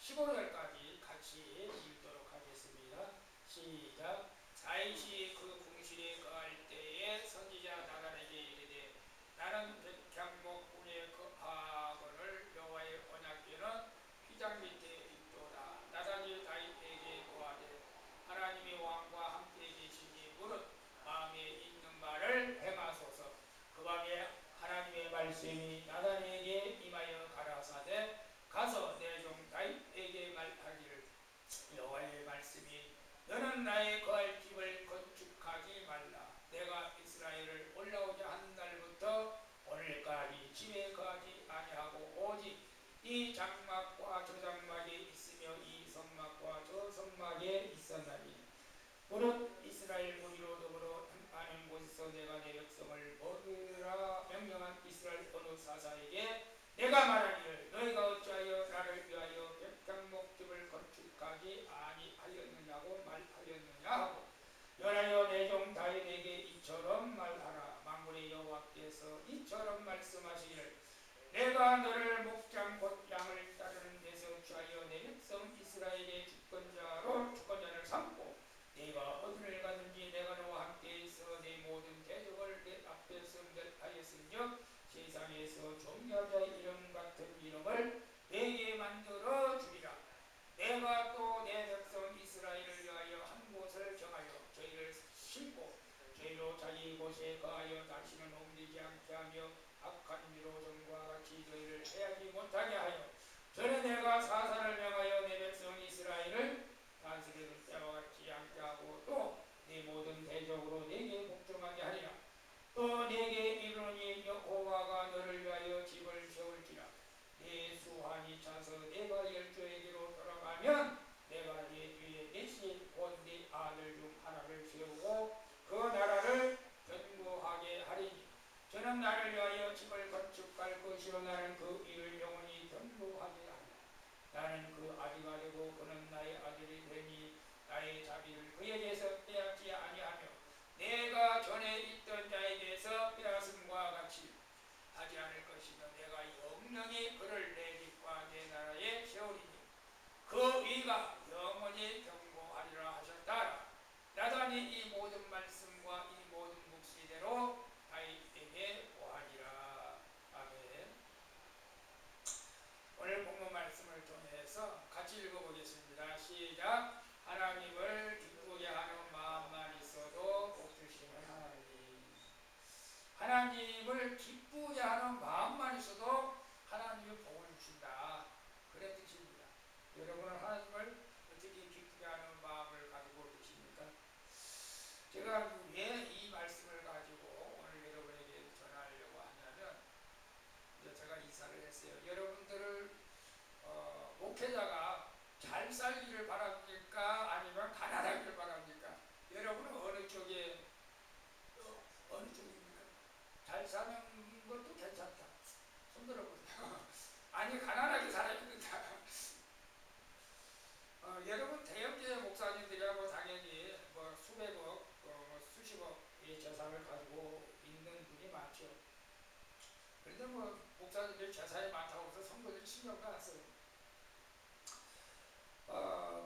15절까지 같이 읽도록 하겠습니다. 시작. 다윗이 그 궁실에 거할 때에 선지자 나단에게 이르되 나는 백향목군에 거하거늘 여호와의 언약궤는 휘장 밑에 있도다. 나단이 다윗에게 고하되 하나님이 왕과 함께 계시니 무릇 마음에 있는 말을 행하소서. 그 밤에 하나님의 말씀이 나단에게 임하여 가라사대 가서 내 종 다윗에게 말하기를 여호와의 말씀이 너는 나의 거할 집을 건축하지 말라. 내가 이스라엘을 올라오자 한 날부터 오늘까지 집에 거하지 아니하고 오직 이 장막과 저 장막에 있으며 이 성막과 저 성막에 있었나니 무릇 이스라엘 무리로 더불어 많은 곳에서 내가 내 백성을 먹으라 명령한 이스라엘 어느 사사에게 내가 말하기를 너희가 어찌하여 나를 위하여 백향목집을 건축하지 아니하였느냐고 말하였느냐 하고 연하여 내 종 다윗에게 이처럼 말하라. 만군의 여호와께서 이처럼 말씀하시기를 내가 너를 목장 곧 양을 따르는 데서 취하여 내 백성 이스라엘의 주권자를 삼고 네가 어디를 가든지 내가 너와 함께 있어 네 모든 대적을 내 앞에서 멸하였은즉 세상에서 종려자의 이름 같은 이름을 내게 만들어 주리라. 내가 또 내 백성 이스라엘을 위하여 한 곳을 정하여 저희를 심고 저희로 자기 곳에 거하여 다시는 옮기지 않게 하며 악한 미로 전과 같이 저희를 해하지 못하게 하여 전에 내가 사사를 명하여 내 백성 이스라엘을 다스리는 때와 같지 않게 하고 또 네 모든 대적으로 내게 복종하게 하리라. 또 내게 이르노니 여호와가 너를 위하여 집을 세울지라. 네 수완이 차서 내가 열조에게로 돌아가면 내가 네 뒤에 대신 곧 네 아들 중 하나를 세우고 그 나라를 견고하게 하리니 저는 나를 위하여 집을 건축할 것이요 나는 그 일을 영원히 견고하게 하리라. 나는 그 아비가 되고 그는 나의 아들이 되니 나의 자비를 그에게서 빼앗지 아니하며 내가 전에 있던 자에게서 빼앗음과 같이 하지 않을 것이며 내가 영영히 그를 내 집과 내 나라에 세우리니 그 의가 영원히 견고하리라 하셨다. 나단이 이 모든 말씀과 이 모든 묵시대로 다윗에게 고하니라. 아멘. 오늘 본문 말씀을 통해서 같이 읽어보겠습니다. 시작. 하나님을 기쁘게 하는 마음만 있어도 복 주시는 하나님. 하나님을 기쁘게 하는 마음만 있어도 하나님이 복을 주신다. 그런 뜻입니다. 여러분은 하나님을 어떻게 기쁘게 하는 마음을 가지고 계십니까? 제가 왜 이 말씀을 가지고 오늘 여러분에게 전하려고 하냐면 제가 이사를 했어요. 여러분들을 목회자가 잘 살기를 바랍니까? 아니면 가난하기를 바랍니까? 여러분은 어느 쪽입니까? 잘 사는 것도 괜찮다. 손 들어보세요. 아니 가난하게 살아야 된다. 여러분 대형교회 목사님들이라고 당연히 뭐 수백억, 수십억의 재산을 가지고 있는 분이 많죠. 그런데 뭐 목사님들이 재산이 많다고 해서 성도들이 신경도 안 써요.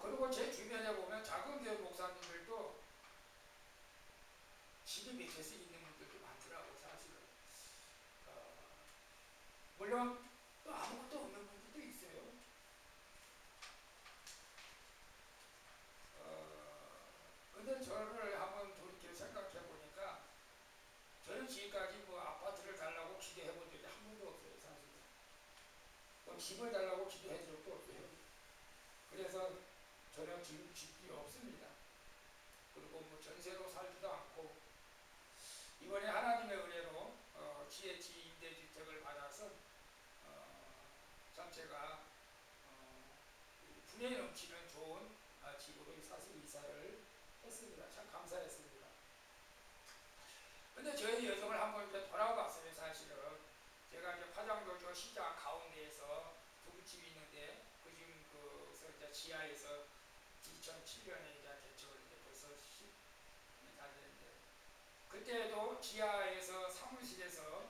그리고 제 주변에 보면 작은 교회 목사님들도 집이 몇 채씩 있는 분들도 많더라고요, 사실은. 물론 또 아무것도 없는 분들도 있어요. 근데 저를 한번 돌이켜 생각해 보니까 저는 지금까지 뭐 아파트를 달라고 기도해 본 적이 한 번도 없어요, 사실은. 또 집을 달라고 기도해 준 적도 없어요. 그래서 저는 지금 집이 없습니다. 그리고 뭐 전세로 살지도 않고 이번에 하나님의 은혜로 GH 임대주택을 받아서 전체가 분위기 넘치는 좋은 집으로 사실 이사를 했습니다. 참 감사했습니다. 근데 저희 여정을 한번 이제 돌아봤어요. 사실은 제가 이제 화장도조 시장 가운데에서 두부집이 있는데 그 지금 그래서 이제 지하에서 2007년에 이제 개척을 이제 벌써 10년 다 됐는데 그때도 지하에서 사무실에서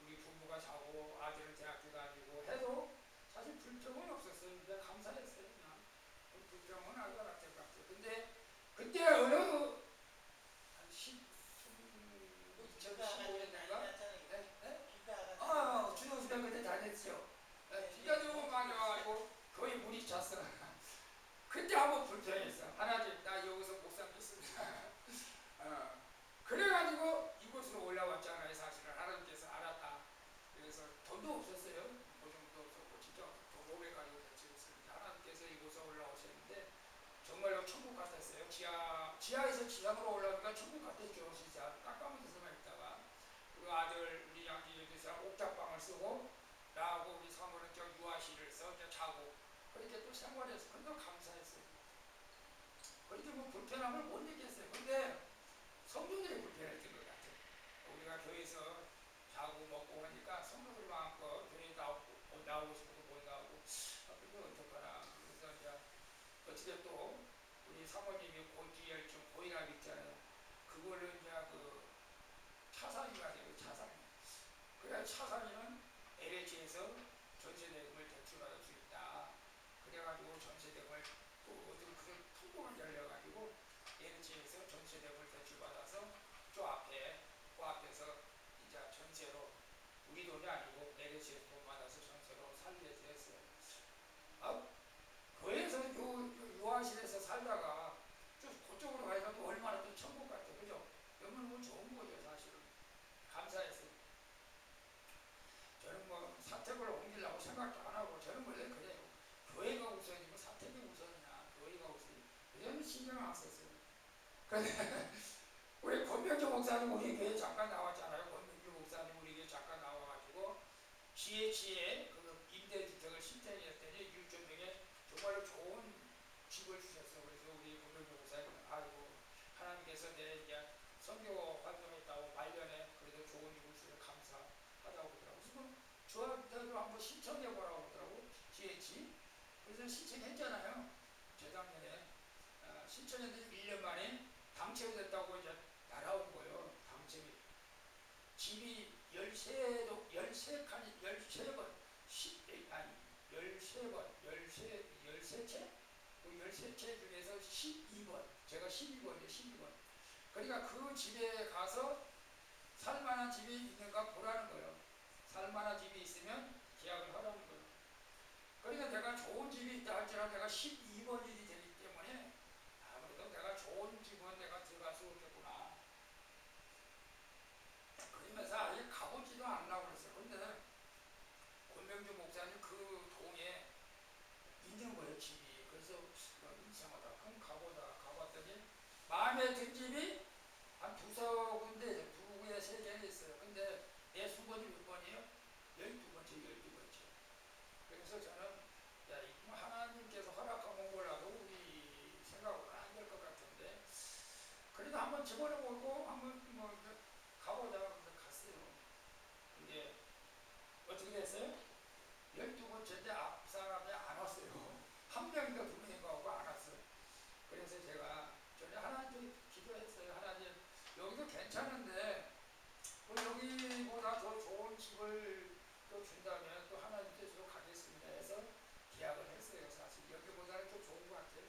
우리 부부가 자고 아들은 대학교 다니고 해도 사실 불평은 없었어요. 그냥 감사했어요. 불평은 아주 알았을 것 같아요. 근데 그때 어느 한 2015년인가? 주정수가 그때 다녔죠. 비가 너무 많이 와가지고 거의 물이 찼어. 그때 한번 불평했어. 하나님, 나 여기서 못 살겠습니다. 그래가지고 이곳으로 올라왔잖아요. 사실은 하나님께서 알았다. 그래서 돈도 없었어요. 보증도 없었고 진짜 돈 500 가지고 대치했습니다. 하나님께서 이곳에 올라오셨는데 정말로 천국 같았어요. 지하에서 지상으로 올라오니까 천국 같았죠. 진짜 깜깜한 데서만 있다가 그 아들 우리 양지 여기서 옥탑방을 쓰고 나하고 우리 사모는 저 유아실에서 이제 자고 그렇게 또 생활해서 그래도 감사했어요. 그렇게 뭐 불편함을 못 느꼈어요. 근데 성도들이 불편했던 것 같아요. 우리가 교회에서 자고 먹고 하니까 성도들 마음껏 교회 나오고 싶어도 못 나오고 그게 어떡하나. 그래서 이제 어떻게 또 우리 사모님이 고지혈증 고혈압 있잖아요. 그걸로 이제 그 차산이가 되고 차산. 그래 차산이는 LH에서 전세대금을 대출받을 수 있다. 그래가지고 전세대금을 또 어떤 그런 통보가 열려가지고 LH에서 전세대금을 대출받아서 그 앞에서 이제 전세로 우리 돈이 아니고 LH에서 돈 받아서 전세로 살게 됐어요. 거기에서 유아실에서 살다가 좀 그쪽으로 가니까 또 얼마나 또 천국 같아요. 그죠? 너무 뭐 좋은 거죠, 사실은. 감사했어요. 저는 뭐 사택을 옮기려고 생각도 안 하고 저는 원래 그래요. 교회가 우선이고 사택이 우선이냐. 교회가 우선이냐. 그래서 신경 안 썼어요. 그런데 우리 권명주 목사님 우리 교회 잠깐 나왔잖아요. 권명주 목사님 우리 교회 잠깐 나와가지고 지혜지혜 그 임대주택을 신청했더니 6조 명에 정말로 좋은 집을 주셨어요. 그래서 우리 권명주 목사님 아이고 하나님께서 내 이제 선교 활동했다고 말년에 그래도 좋은 집을 주셔서 감사하다고 그러더라고요. 그래서 저한테도 한번 신청해보라고 그러더라고. 지혜지. 그래서 신청했잖아요. 재작년에 신청했는데 1년 만에 당첨이 됐다고 이제 날아온 거예요. 당첨이. 집이 13칸이 13번, 13채? 그 13채 중에서 12번, 제가 12번이에요, 12번. 그러니까 그 집에 가서 살만한 집이 있는가 보라는 거예요. 살만한 집이 있으면 계약을 하라는 거예요. 그러니까 내가 좋은 집이 있다 할지라도 내가 12번 일이 되기 때문에 아무래도 내가 좋은 집은 내가 들어갈 수 없겠구나. 그러면서 아예 가보지도 않으려고 그랬어요. 근데 권명주 목사님 그 동에 있는 거예요, 집이. 그래서 이상하다. 그럼 가봤더니 마음에 든 집이 한 두서 군데, 두 군데 세 개는 있어요. 근데 내 수번이 몇 번이에요? 12번째, 12번째. 그래서 저는 야, 뭐 하나님께서 허락하면 몰라도 우리 생각으로는 안 될 것 같은데 그래도 한번 집어넣고 한번 뭐 가보자. 그래서 갔어요. 근데 어떻게 됐어요? 12번째인데 앞 사람이 안 왔어요. 한 명인가 두 명인가 하고 안 왔어요. 그래서 제가 전에 하나님 기도했어요. 하나님 여기도 괜찮은데 뭐 여기보다 더 좋은 집을 또 준다면 또 하나님께서 가겠습니다 해서 계약을 했어요. 사실 여기보다는 더 좋은 것 같아요.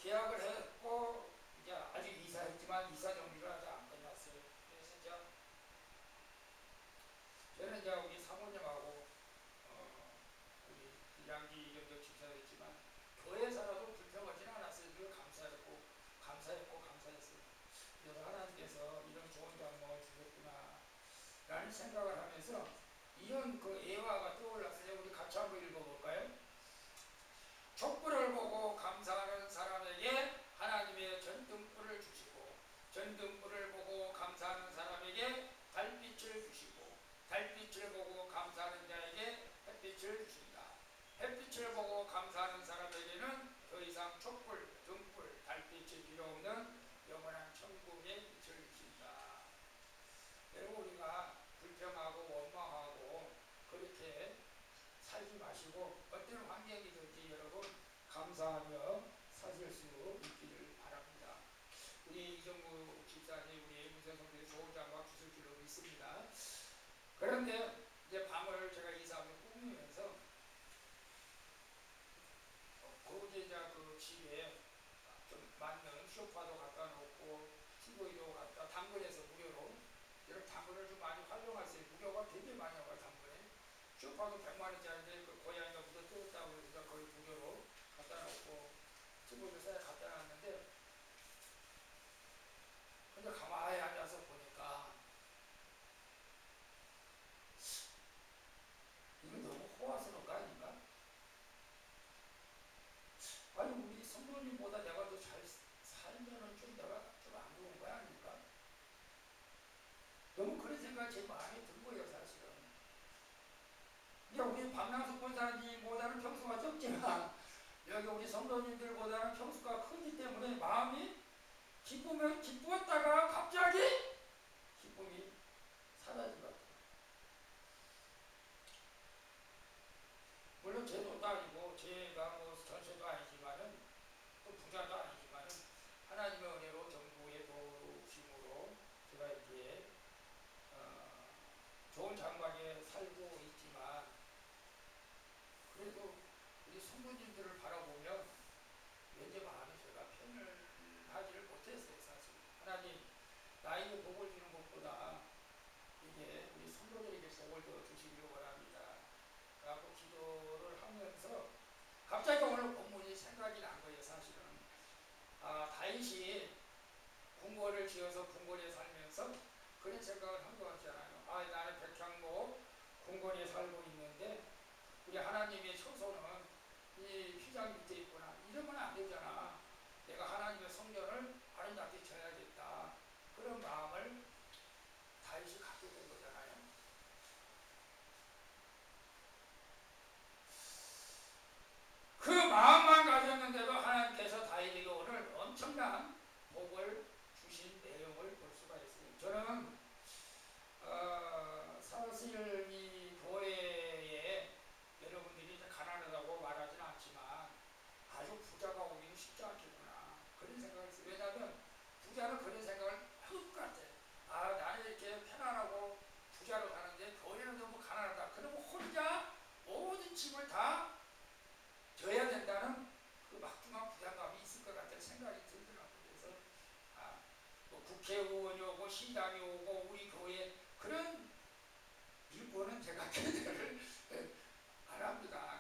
계약을 했고 이제 아직 이사했지만 이사 정리가 아직 안 끝났어요. 그래서 이제 저는 이제 우리 사모님하고 우리 양기 이정도 집사였지만 교회에서라도 불평하지는 않았어요. 늘 감사했어요. 그래서 하나님께서 이런 좋은 장목을 주셨구나 라는 생각을 하면서 이런 그 예화가 떠올랐어요. 우리 같이 한번 읽어볼까요? 촛불을 보고 감사하는 사람에게 하나님의 전등불을 주시고 전등불을 보고 감사하는 사람에게 달빛을 주시고 달빛을 보고 감사하는 자에게 햇빛을 주신다. 햇빛을 보고 감사하는 사람에게는 더 이상 촛불, 등불, 달빛이 필요 없는 영원한 천국의 빛을 주신다. 여러분 우리가 불평하고 원망하고 그렇게 살지 마시고 어떤 환경이든지 여러분 감사하며 사실 수 있기를 바랍니다. 우리 이정무 집사님, 우리 문세성들이 좋은 장과 주실 줄로 믿습니다. 그런데 이제 밤을 제가 이사하며 꾸미면서 활용하세요. 무료가 되게 많이 와요. 단번에 쇼파도 100만원짜리인데 그 고양이가 묻어 뜯었다고 해서 거의 무료로 갖다 놓고 집어줘서 갖다 놨는데, 근데 가만히 앉아서 보니까 이거 너무 호화스러운 거 아닌가? 아니 우리 성도님보다 내가 더 잘 살면은 좀 내가 좀 안 좋은 거야 아닌가? 너무 그런 생각이 제 마음에 든 거예요 사실은. 그러니까 우리 박랑수 권사님보다는 평수가 적지만 여기 우리 성도님들보다는 평수가 크기 때문에 마음이 기뻤다가 갑자기 기쁨이 사라진 것 같아요. 물론 제 돈도 아니고 제가 뭐 전세도 아니지만은 또 부자도 아니지만은 하나님의 은혜로 정부의 도우심으로 제가 이렇게 좋은 장막에 살고 있지만, 그래도 우리 성도님들을 바라보면 왠지 마음이 제가 편을하지를 못했어요 사실. 하나님 나에게 복을 주는 것보다 이게 우리 성도들에게 복을 더 주시기를 원합니다 라고 기도를 하면서 갑자기 오늘 본문이 생각이 난 거예요 사실은. 다윗이 궁궐을 지어서 궁궐에 살면서 그런 생각을 한 것 같잖아요. 나는 백향목 궁궐에 살고 있는데 우리 하나님의 처소는 이 휘장 밑에 있구나. 이러면 안 되잖아. 내가 하나님의 성전을 아름답게 지어야겠다. 그런 마음을 다윗이 갖게 된 거잖아요. 그 마음만 가졌는데도 하나님께서 다윗에게 오늘 엄청난 복을 주신 내용을 볼 수가 있어요. 저는 사실 이 교회에 여러분들이 가난하다고 말하지는 않지만 아주 부자가 오기는 쉽지 않겠구나 그런 생각을 했어요. 왜냐하면 부자는 그런 생각을 하는 것 같아. 나는 이렇게 편안하고 부자로 가는데 교회는 너무 가난하다. 그러면 혼자 모든 짐을 다 져야 된다는 그 막중한 부담감이 있을 것 같다는 생각이 들더라고요. 그래서 뭐 국회의원이 오고 시장이 오고 우리 교회 그런 일본은 제가 기대를 안 합니다.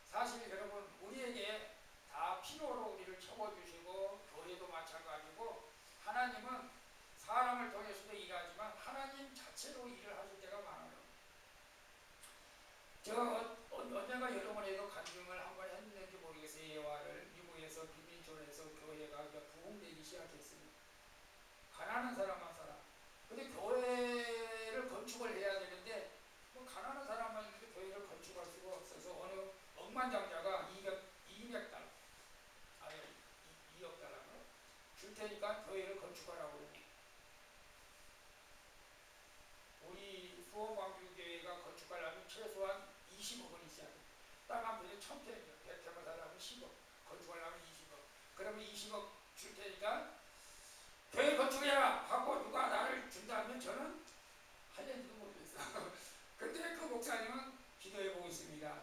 사실 여러분 우리에게 다 필요로 우리를 채워주시고 교회도 마찬가지고 하나님은 사람을 통해서도 일하지만 하나님 자체로 일을 하실 때가 많아요. 제가 언젠가 여러분에도 간증을 한번 했는지 모르겠어요. 예화를 미국에서 비민촌에서 교회가 부흥되기 시작했습니다. 가난한 사람만 살아. 근데 교회를 건축을 해야 되는데 뭐 가난한 사람만 있는데 교회를 건축할 수가 없어서 어느 억만장자가 200달러, 2억 달러 줄 테니까 교회를 건축하라고 그래요. 우리 수원광주교회가 건축하려면 최소한 20억 원이 있어야 돼. 땅한 평에 1000평, 100평을 달라면 10억, 건축하려면 20억. 그러면 20억 줄 테니까 교회 건축해라 하고 누가 나를 준다면 저는 할는지도 모르겠어. 근데 그 목사님은 기도해보고 있습니다.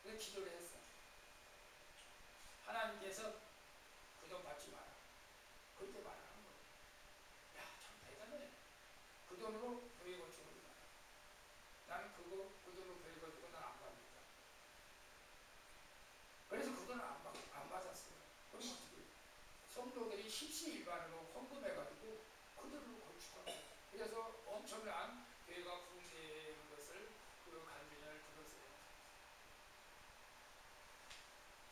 그래서 기도를 했어. 하나님께서 그 돈 받지 마라. 그렇게 말하는 거예요. 야, 참 대단해. 그 돈으로 교회 건축을 마라. 나는 그 돈으로 교회 건축은 난 안 받는다. 그래서 그 돈을 안 받았어요. 그럼 어떻게 해요? 성도들이 십시일반으로 헌금해가지고 그들로 건축하고, 그래서 엄청난 교회가 부흥되는 것을 그 간증을 들었어요.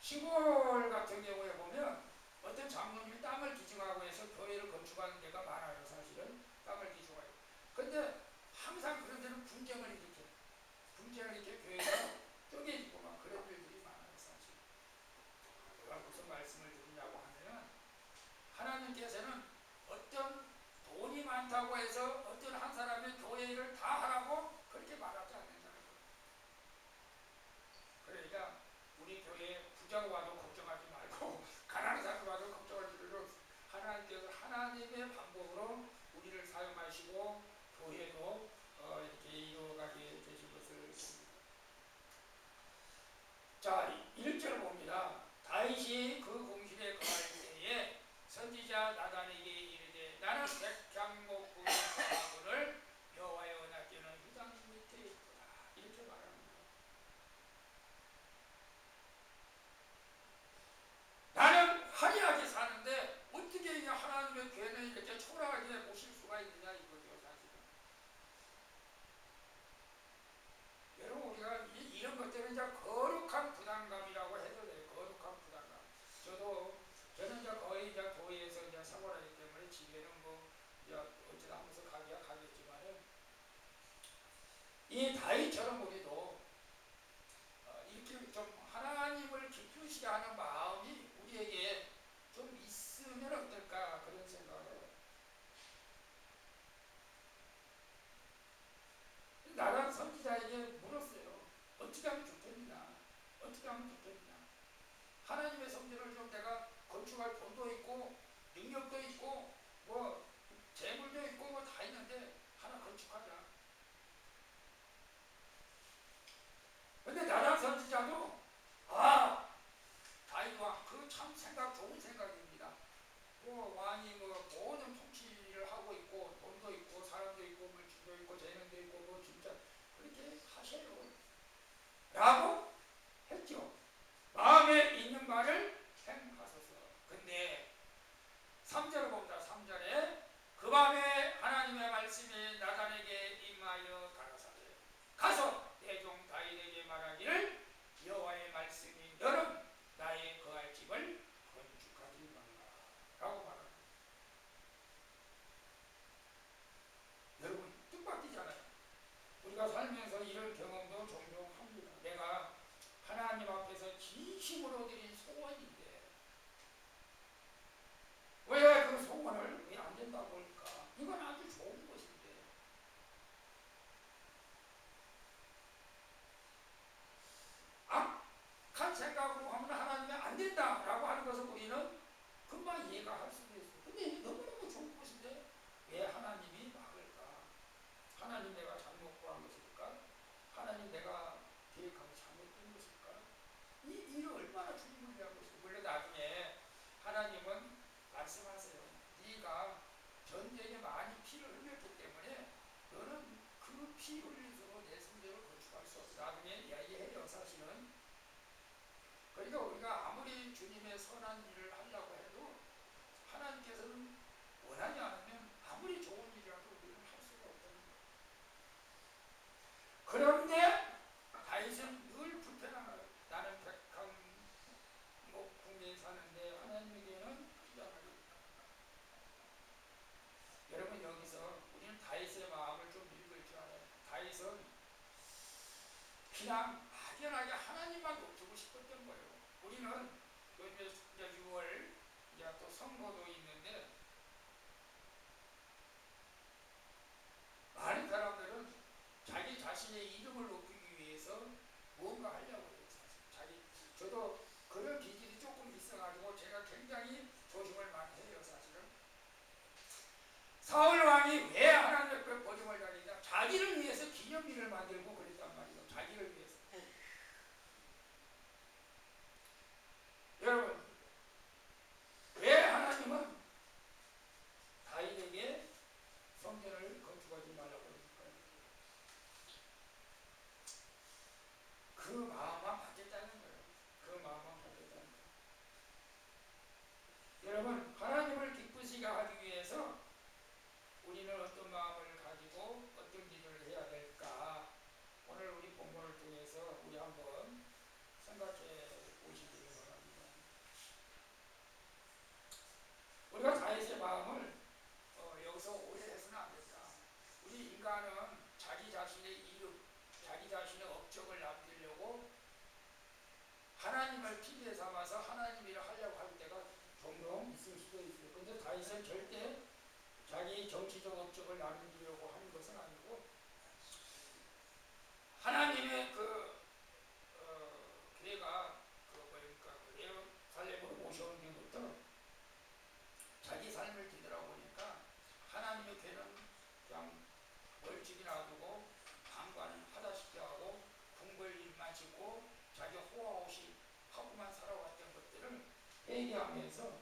시골 같은 경우에 보면 어떤 장로님이 땅을 기증하고 해서 교회를 건축하는 데가 많아요. 사실은 땅을 기증하고. 근데 항상 그런 데는 분쟁을 일으켜 교회가 쪼개지고 막 그런 일들이 많아요. 사실 제가 무슨 말씀을 드리냐고 하면, 하나님께서는 어떤 돈이 많다고 해서 어떤 한 사람의 교회를 다 하라고 그렇게 말하지 않는다는 거예요. 그러니까 우리 교회에 부자가 와도 걱정하지 말고 가난한 사람이 와도 걱정할 필요는 없어요. 하나님께서 하나님의 방법으로 우리를 사용하시고 교회도 이렇게 이루어가게 되신 것을 봅니다. 자, 1절 봅니다. 다윗이 그 공실에 거할 때에 선지자 나단에게 이르되 나는 백향목 구의 가마을 이 다윗처럼 우리도 이렇게 좀 하나님을 기쁘시게 하는 마음이 우리에게 좀 있으면 어떨까 그런 생각을 해요. 나란 선지자에게 물었어요. 어떻게 하면 좋겠느냐? 어떻게 하면 좋겠느냐? 하나님의 성전을 좀 내가 건축할 돈도 있고 능력도 있고 뭐 재물도 있고 뭐 다 있는데 하나 건축하자. 근데 나란 선지자도 다윗 왕 그 참 생각 좋은 생각입니다. 뭐 왕이 뭐 모든 통치를 하고 있고 돈도 있고 사람도 있고 물질도 있고 재능도 있고 뭐 진짜 그렇게 하세요 라고 했죠. 마음에 있는 말을 행하소서. 근데 3절을 봅니다. 3절에 그 밤에 하나님의 말씀이 나단에게 임하여 가라사대 가서 내 종 다윗에게 말하기를 여호와의 말씀이 너는 나의 거할 집을 건축하지 말라 라고 말합니다. 여러분 뜻밖이잖아요. 우리가 살면서 이런 경험도 종종 합니다. 내가 하나님 앞에서 진심으로 드린 소원인데 왜 그 소원을 왜 안 된다고 할까? 이건 아주 좋은 것인데 악한 생각으로 하면 하나님이 안 된다라고 하는 것을 우리는 금방 이해가 할 수도 있어요. 근데 너무너무 좋은 것인데 왜 하나님이 막을까? 하나님 내가 잘못 구한 것일까? 하나님 내가 계획하고 잘못된 것일까? 이 일을 얼마나 주님을 위한 것일까? 물론 나중에 하나님은 말씀하세요. 네가 전쟁에 많이 피를 흘렸기 때문에 너는 그 피 흘림으로 내 성전을 건축할 수 없어. 나중에 이야기해요 사실은. 그러니까 우리가 아무리 주님의 선한 일을 하려고 해도 하나님께서는 원하지 않으면 아무리 좋은 일이라도 우리는 할 수가 없다는 거예요. 그런데 다윗은 늘 불편하나요? 나는 백향목궁에 사는데 하나님에게는 그잖아요. 여러분 여기서 우리는 다윗의 마음을 좀 읽을 줄 알아요. 다윗은 그냥 막연하게 하나님만 높이고 싶었던 거예요. 우리는 요즘에 이제 6월 이제 또 선거도 있는데 많은 사람들은 자기 자신의 이름을 높이기 위해서 무언가 하려고 해요. 저도 그런 기질이 조금 있어가지고 제가 굉장히 조심을 많이 해요. 사실은 사울 왕이 왜 하나님 앞에 버림을 당했냐? 자기를 위해서 기념비를 만들고 그랬단 말이에요. 자기를 위해서. 여러분 왜 하나님은 다윗에게 성전을 건축하지 말라고 그럴까요? 그 마음만 받겠다는 거예요. 그 마음만 받겠다는 거예요. 여러분 하나님을 기쁘시게 하기 위해서 우리는 어떤 마음을 가지고 어떤 일을 해야 될까? 오늘 우리 본문을 통해서 우리 한번 생각해 보시기 바랍니다. 우리가 다윗의 마음을 여기서 오해해서는 안 된다. 우리 인간은 자기 자신의 이름, 자기 자신의 업적을 남기려고 하나님을 핑계 삼아서 하나님 일을 하려고 할 때가 종종 있을 수도 있어요. 그런데 다윗은 절대 자기 정치적 업적을 남기려고 하는 것은 아니고 하나님의 걔가 예루살렘으로 모셔온 뒤부터 자기 삶을 뒤돌아보니까 하나님의 괴는 그냥 멀찍이 놔두고 방관은 하다시피 하고 궁궐 일만 짓고 자기 호화없이 하고만 살아왔던 것들을 회개하면서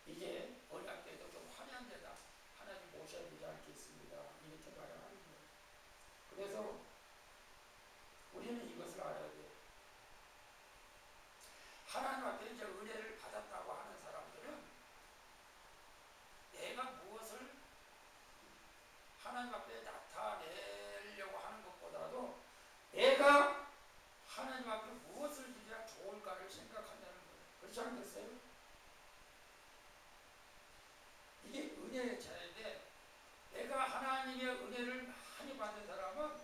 이제 언약 때도 좀 화려한 데다 하나님 모셔야 되지 않겠습니다. 이렇게 말을 하는 거예요. 그래서 우리는 이것을 알아야 돼요. 하나님 앞에 이제 은혜를 받았다고 하는 사람들은 내가 무엇을 하나님 앞에 나타내려고 하는 것보다도 내가 하나님 앞에 무엇을 드려야 좋을까를 생각한다는 거예요. 그렇지 않겠어요? 이게 은혜의 차이인데 내가 하나님의 은혜를 많이 받은 사람은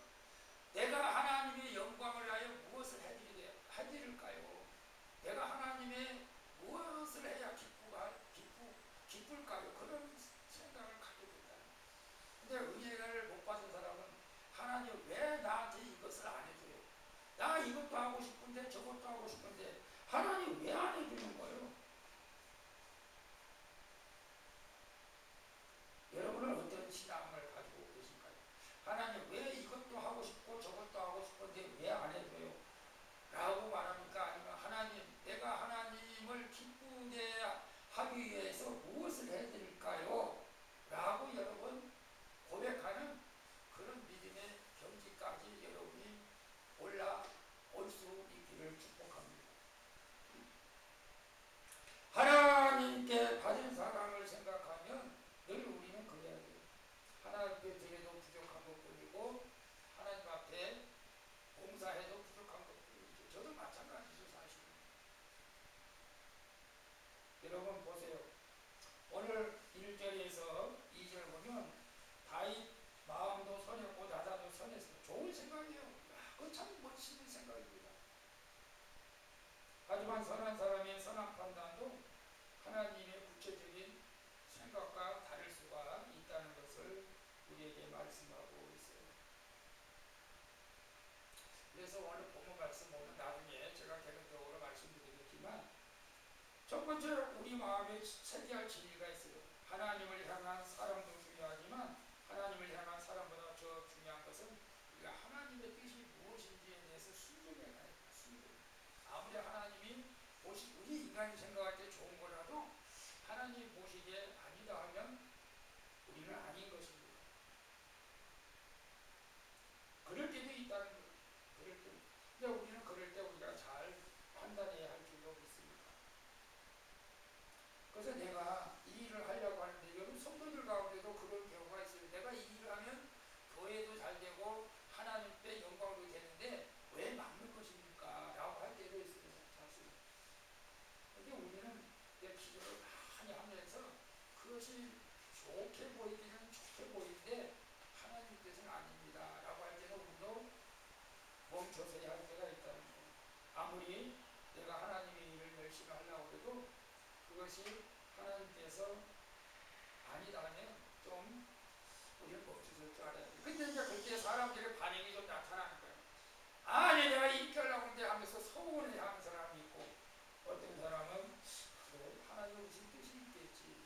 여러분 보세요. 오늘 1절에서 2절 보면 다윗 마음도 선했고 나다도 선했어요. 좋은 생각이에요. 그건 참 멋있는 생각입니다. 하지만 선한 사람의 선한 판단도 하나님의 구체적인 생각과 다를 수가 있다는 것을 우리에게 말씀하고 있어요. 그래서 오늘 본문 말씀 보면 나중에 제가 개론적으로 말씀드리겠지만 첫 번째로 우리 마음에 새겨야 진리가 있어요. 하나님을 향한 사랑도 중요하지만 하나님을 향한 사랑보다 더 중요한 것은 우리가 하나님의 뜻이 무엇인지에 대해서 순종해야 해요. 순종. 아무리 하나님이 우리 인간이 생각할 때 좋은 거라도 하나님 보시기에 아니다 하면 우리는 아닌 것입니다. 그럴 때도 있다는 거예요. 그럴 때. 근데 우리는 그럴 때 우리가 잘 판단해야 할 줄로 믿습니다. 그래서 내가 이 일을 하려고 하는데 여러분 성도들 가운데도 그런 경우가 있어요. 내가 이 일을 하면 교회도 잘 되고 하나님께 영광도 되는데 왜 막는 것입니까? 라고 할 때도 있어요. 사실. 근데 우리는 내 기도를 많이 하면서 그것이 좋게 보이기는 좋게 보이는데 하나님 뜻은 아닙니다. 라고 할 때는 우리도 멈춰서야 할 때가 있다는 거예요. 아무리 내가 하나님의 일을 열심히 하려고 해도 그것이 하나님께서 아니다 하면 좀 우리는 멈춰설 줄 알아야 돼. 근데 이제 그때 사람들의 반응이 좀 나타나는 거예요. 아니 내가 이렇게 하려고 하는데 하면서 서운해 하는 사람이 있고 어떤 사람은 그래 하나님 무슨 뜻이 있겠지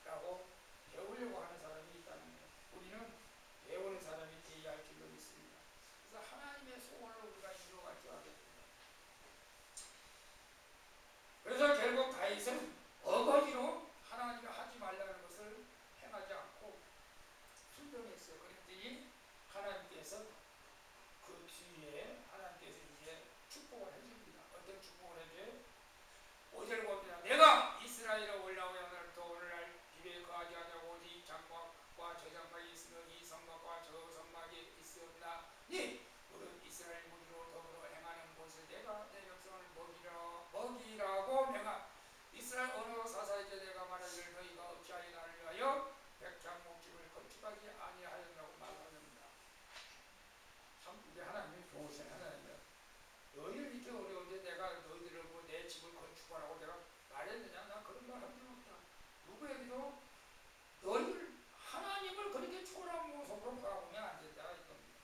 라고 배우려고 하는 사람이 있다는 거예요. 우리는 배우는 사람이 되어야 할 줄로 믿습니다. 그래서 하나님의 소원을 우리가 이루어갈 줄 알겠습니다. 그래서 결국 다윗은 어거지로 하나님이 하지 말라는 것을 행하지 않고 순종했어요. 그랬더니 하나님께서 그 뒤에 하나님께서 이제 축복을 해줍니다. 어떤 축복을 해줘요? 5절 봅니다. 내가 이스라엘에 올라오여 오늘날 비에 거하지 하자고 오직 장막과 저장막이 있으며 이 성막과 저 성막이 있었나니 너는 이스라엘 무리로 더불어 행하는 곳을 내가 내 백성을 먹이라고 내가 이스라엘 어느 사사이제 내가 말하기를 너희가 어찌하여 나를 위하여 백향 목집을 건축하지 아니하였나고 말하느니라. 참 우리 하나님이 좋으신 하나님이야. 너희를 이렇게 어려운데 내가 너희들을 보고 내 집을 건축하라고 내가 말했느냐? 나 그런 말 한 적 없다. 누구에게도 너희들 하나님을 그렇게 초라한 모습으로 바라보면 안 된다 이겁니다.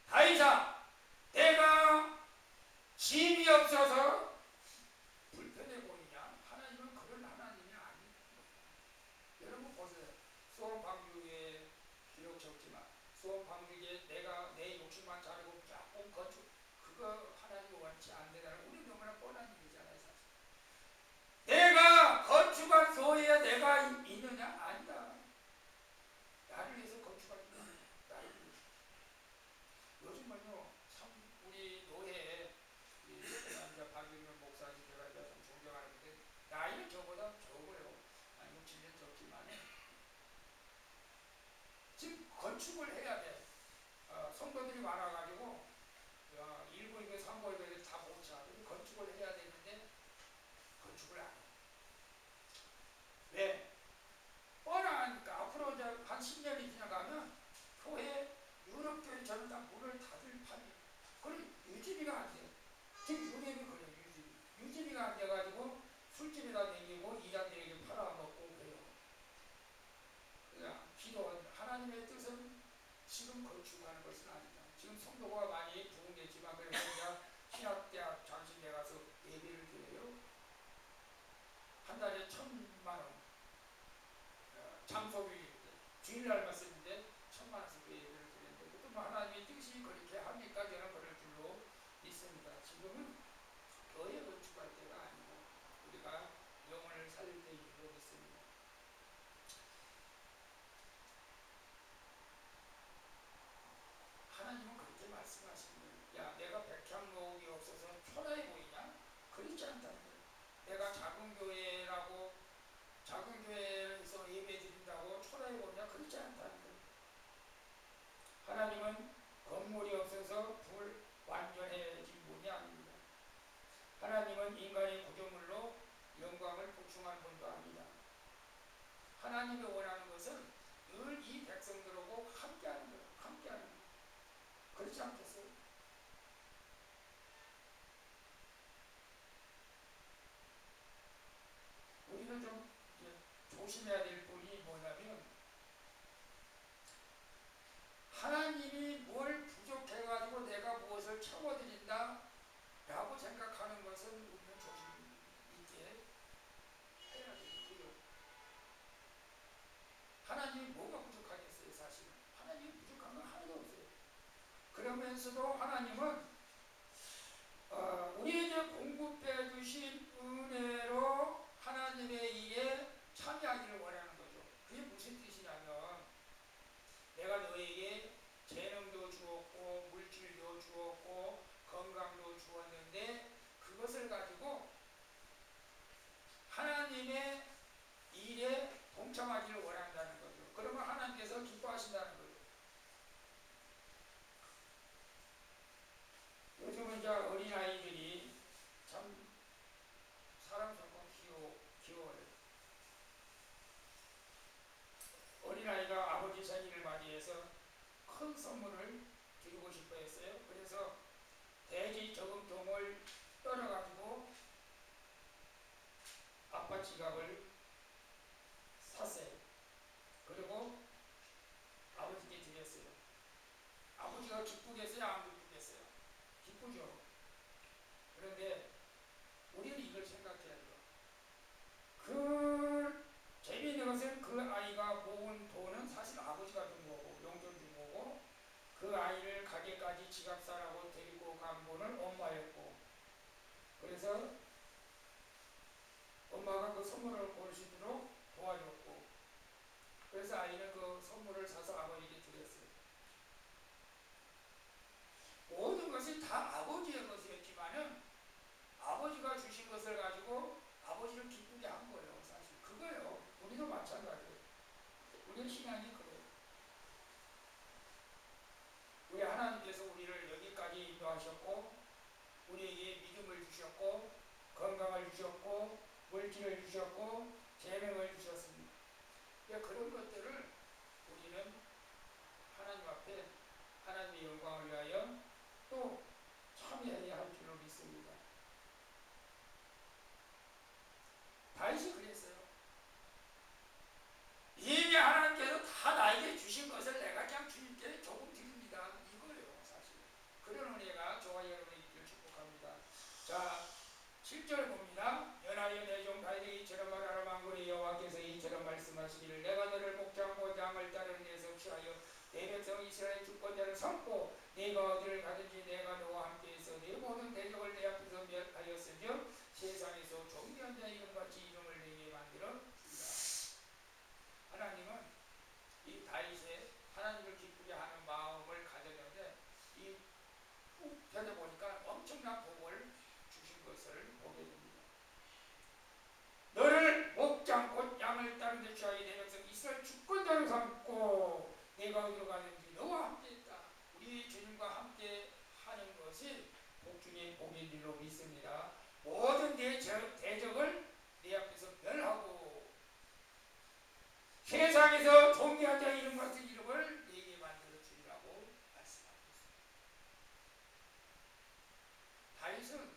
다이사 내가 집이 없어서 불편해 보이냐? 하나님은 그런 하나님이 아닙니다. 여러분 보세요. 수원 방주에 비록 적지만 수원 방주에 내가 내 욕심만 자르고 조금 건축 그거 하나님이 원치 않는다는 우리 너무나 뻔한 일이잖아요. 사실. 내가 건축한 교회에 내가 있느냐? 아니다. 나를 위해서 건축한 나를 위해서. 요즘은요 참 우리 노회에 남자 박윤명 목사님 제가 좀 존경하는데 나이는 저보다 적어요. 한 6, 7년 적지만 지금 건축을 해야 돼. 성도들이 많아가지고 1부이고 3부이고 다 못차. 건축을 해야 되는데 건축을 안 해. 왜? 뻔하니까 앞으로 이제 한 10년이 지나가면 교회 유럽교회처럼 다 문을 닫을 판이에요. 그럼 유지비가 안 돼요. 지금 유럽이 그래요. 유지비가 안 돼가지고 술집에다 내기고 이자 내기 팔아먹고 그래요. 그냥 기도한 하나님의 뜻은 지금 건축하는 것은 아니다. 지금 성도가 많이 부흥됐지만 그래서 그냥 신학대학 장신대 가서 예배를 드려요. 한 달에 1,000만 원. 장소비 주일날만 쓰는데 1,000만 원씩 예배를 드리는데 그것도 뭐 하나님의 뜻이 그렇게 합니까? 저는 그럴 줄로 믿습니다. 지금은 교회 건축할 때가 아니고 우리가 영혼을 살릴 때인 줄로 믿습니다. 하나님은 그렇게 말씀하십니다. 야 내가 백향목이 없어서 초라해 보이냐? 그렇지 않다는 거예요. 내가 작은 교회라고 작은 교회에서 예배 드린다고 초라해 보이냐? 그렇지 않다는 거예요. 하나님은 건물이 없어서 불완전해진 분이 아닙니다. 하나님 하나님이 원하는 것은 늘 이 백성들하고 함께하는 거예요. 함께하는 거예요. 그렇지 않겠어요? 우리는 좀 조심해야 될 부분이 뭐냐면, 하나님이 뭘 부족해가지고 내가 무엇을 채워드린다 라고 생각하는 것은 우리는 조심 있게 해야 되고요. 하나님이 뭐가 부족하겠어요? 사실은 하나님이 부족한 건 하나도 없어요. 그러면서도 하나님은 우리에게 공급해 주신 은혜로 하나님의 일에 참여하기를 원하는 거죠. 그게 무슨 뜻이냐면, 내가 너에게 재능도 주었고 물질도 주었고 건강도 주었는데 그것을 가지고 하나님의 일에 동참하기를 원한다는 거죠. 그러면 하나님께서 기뻐하신다는 거죠. 요즘은 이제 어린아이들이 참 사람 좋고 귀여워요. 어린아이가 아버지 생일을 맞이해서 큰 선물을 드리고 싶어 했어요. 그래서 돼지 저금통을 떨어가지고 아빠 지갑을 샀어요. 그리고 아버지께 드렸어요. 아버지가 기쁘겠어요? 안 기쁘겠어요? 기쁘죠. 그런데 우리는 이걸 생각해야 돼요. 그 재미있는 것은 그 아이가 모은 돈은 사실 아버지가 준 거고 용돈 준 거고, 그 아이를 가게까지 지갑 사라고 데리고 간 분은 엄마였고, 그래서 엄마가 그 선물을 고를 수 있도록 도와줬고, 그래서 아이는 그 선물을 사서 아버지에게 드렸어요. 모든 것이 다 아버지의 것이었지만은 아버지가 주신 것을 가지고 아버지를 기쁘게 한 거예요. 사실 그거예요. 우리도 마찬가지예요. 우리의 신앙이 그래요. 우리 하나님께서 우리를 여기까지 인도하셨고, 우리에게 믿음을 주셨고, 건강을 주셨고, 물질을 주셨고, 재능을 주셨습니다. 그런 것들을 우리는 하나님 앞에 하나님의 영광을 위하여 또 참여해야 할 줄로 믿습니다. 다윗이 그랬어요. 이미 하나님께서 다 나에게 주신 것을 내가 그냥 주님께 조금 드립니다. 이거예요, 사실. 그런 은혜가 저와 여러분의 있기를 축복합니다. 자, 7절 봅니다. 연하여 내 종 다윗에게 이처럼 말하라. 만군의 여호와께서 이처럼 말씀하시기를, 내가 너를 목장고 양을 따르는 데서 취하여 내 백성 이스라엘 주권자를 삼고 네가 어디를 가든지 내가 너와 함께 있어 네 모든 대적을 내 앞에서 멸하였으며 세상에서 존귀한 자 이름같이 이름을 내게 만들어 주리라. 하나님은 이 다윗의 하나님을 기쁘게 하는 마음을 가졌는데, 이 후편에 보니까 엄청난 복을 주신 것을 보게 됩니다. 너를 목장 곧 양을 따르는 데 취하여 내 백성 이스라엘 주권자로 삼고 내가 어디로 가는지 너와 함께 있다. 우리 주님과 함께 하는 것이 복중의 복인 줄로 믿습니다. 모든 대적을 내 앞에서 멸하고 세상에서 존귀한 자 이름 같은 이름을 내게 만들어 주리라고 말씀하고 있습니다. 다윗은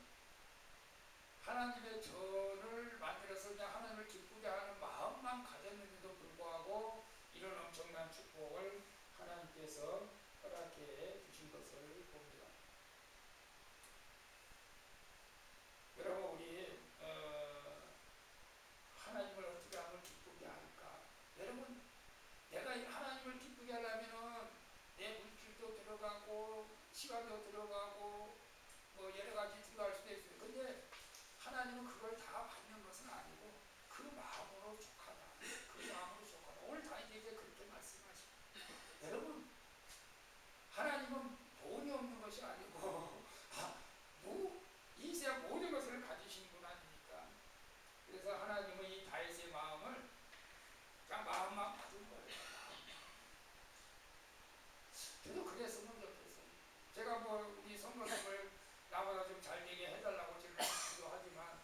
하나님의 전을 만들어서 그냥 하나님을 기쁘게 하는 마음만 가졌는데도 불구하고 이런 엄청난 축복을 하나님께서 허락해 주신 것을 봅니다. 여러분, 우리 하나님을 어떻게 하면 기쁘게 할까? 여러분, 내가 하나님을 기쁘게 하려면은 내 물질도 들어가고 시간도 들어가고 뭐 여러 가지 들어갈 수도 있어요. 근데 하나님은 그걸 다 받는 것은 아니고 그 마음으로 족하다. 그 마음으로 족하다. 오늘 다윗에게 그렇게 말씀하십니다. 여러분, 하나님은 돈이 없는 것이 아니고 이 세상 모든 것을 가지신 분 아닙니까? 그래서 하나님은 이 다윗의 마음을 그냥 마음만 받은 거예요. 저도 그랬으면 좋겠어요. 제가 뭐 우리 성도님을 나보다 좀 잘 되게 해달라고 제가 기도하지만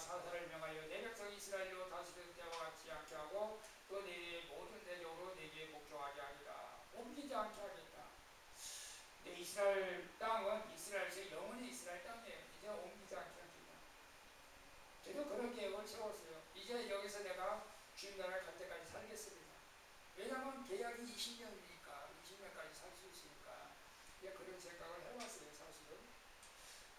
사사를 명하여 내 백성 이스라엘로 다스릴 때와 같지 않게 하고 또 내 모든 대적으로 내게 복종하게 하리라. 옮기지 않게 하겠다. 근데 이스라엘 땅은 이스라엘에서 영원히 이스라엘 땅이에요. 이제 옮기지 않게 합니다. 저도 그런 계획을 세웠어요. 이제 여기서 내가 주님 나라에 갈 때까지 살겠습니다. 왜냐하면 계약이 20년이니까 20년까지 살 수 있으니까 그런 생각을 해봤어요. 사실은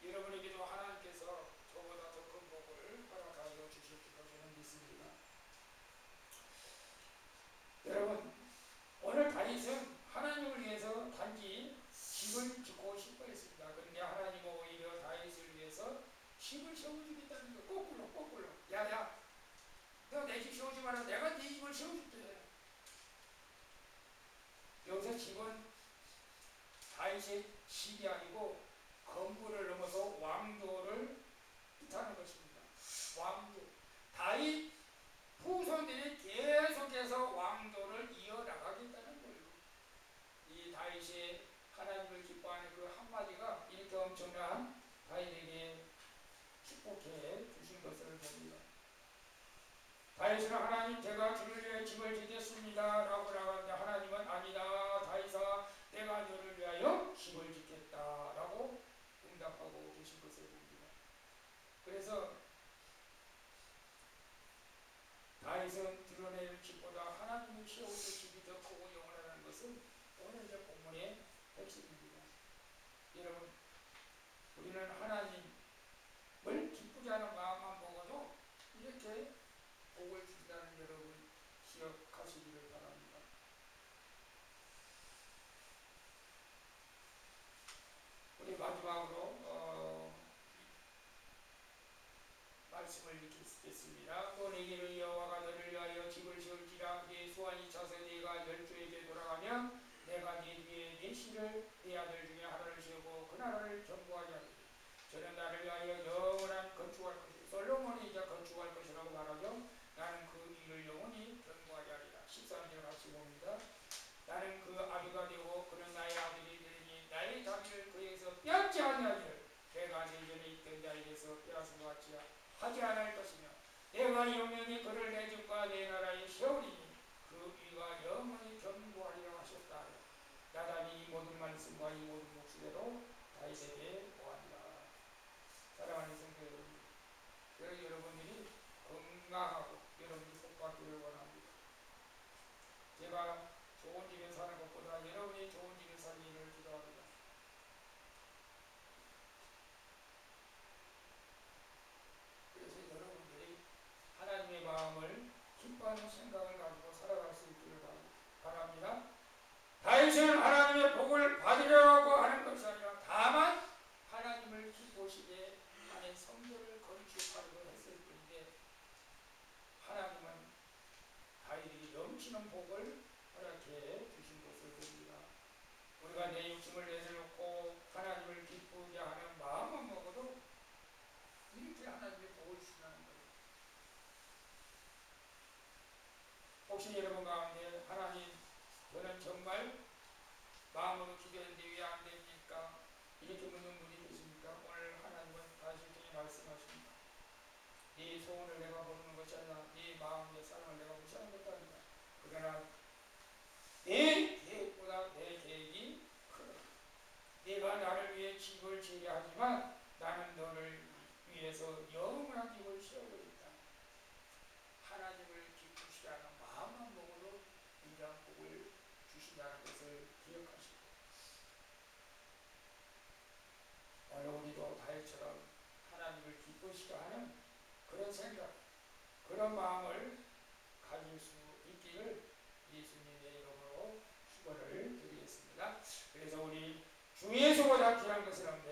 여러분에게도 하나님께서 저보다 더 큰 복을 허락하여 주실 줄로 저는 믿습니다. 여러분, 오늘 다윗은 하나님을 위해서 단지 집을 짓고 싶어 했습니다. 그런데 하나님은 오히려 다윗을 위해서 집을 세워주겠다는 거. 거꾸로 야야, 너 내 집 세우지 마라. 내가 네 집을 세워줄게. 여기서 집은 다윗의 집이 아니고 건물을 넘어서 왕도를 뜻하는 것입니다. 왕도. 다윗 후손들이 계속해서 왕도를 이어나가겠다는 거예요. 이 다윗의 하나님을 기뻐하는 그 한마디가 이렇게 엄청난 다윗에게 축복해 주신 것을 봅니다. 다윗은 하나님, 제가 주를 위해 집을 짓겠습니다 라고 나가는데 하나님은 아니다, 다윗아, 내가 너를 위하여 집을 짓겠다 라고 응답하고 계신 것을 봅니다. 그래서 다윗은 드러낼 집보다 하나님이 세우실 집이 더 크고 영원하다는 것은 오늘 이제 본문의 핵심입니다. 여러분, 우리는 하나님을 기쁘게 하는 마음만 먹어도 이렇게 복을 주시다는 여러분 기억하시기를 바랍니다. 우리 마지막으로 말씀을 읽겠습니다. 또 내게는 여호와가 너를 위하여 집을 지을지라. 네 수완이 차서 네가 열조에게 돌아가면 내가 네 뒤에 네 씨를 네 아들 중에 하나를 세우고 그 나라를 견고하게 하리니 저는 나를 위하여 영원한 건축할 것이고 솔로몬이 이제 건축할 것이라고 말하죠. 나는 그 일을 영원히 견고하게 하리라. 13절 같이 봅니다. 나는 그 아비가 되고 그는 나의 아들이 되리니 나의 자비를 그에게서 빼앗지 아니하기를 내가 내전에 있던 자에게서 빼앗은 것 같이 하지 않을 것이며 내가 영원히 그를 내 집과 내 나라에 세우리니 그 위가 영원히 견고하리라 하셨다. 나단이 이 모든 말씀과 이 모든 목소리로 다윗에게 보았다. 사랑하는 성도 여러분, 여러분들이 건강하고 여러분이 복받기를 원합니다. 제가 좋은 집에 사는 것보다 여러분이 좋은 집에 살기를 기도합니다. 그래서 여러분들이 하나님의 마음을 기뻐하는 생각을 가지고 살아갈 수 있기를 바랍니다. 다윗은 하나님의 복을 받으려고 하는 것이 아니라 다만 하나님을 기쁘시게 하는 성전을 건축하려고 했을 뿐인데 하나님은 다윗에게 넘치는 복을 허락해 주신 것을 봅니다. 우리가 내 욕심을 내려놓고 하나님을 기쁘게 하는 마음만 먹어도 이렇게 하나님의 복을 주시는 거예요. 혹시 여러분 가운데 하나님, 저는 정말 마음으로 기도했는데 왜 안 됩니까? 이렇게 묻는 분이 계십니까? 오늘 하나님은 다시 이렇게 말씀하십니다. 네 소원을 내가 모르는 것이 아니라 네 마음, 내 삶을 내가 무시하는 것도 아니다. 그러나 내 계획보다 내 계획이 크다. 네가 나를 위해 집을 지게 하지만 나는 너를 위해서 영원한 집을 세우겠다. 하나님을 기쁘시게 하는 마음만 먹어도 이러한 복을 주신다는 것을 기억하시고 오늘 우리도 다윗처럼 하나님을 기쁘시게 하는 그런 생각, 그런 마음을 가질 수 있기를 예수님의 이름으로 축원을 드리겠습니다. 그래서 우리 주 예수보다 귀한 것은 없네.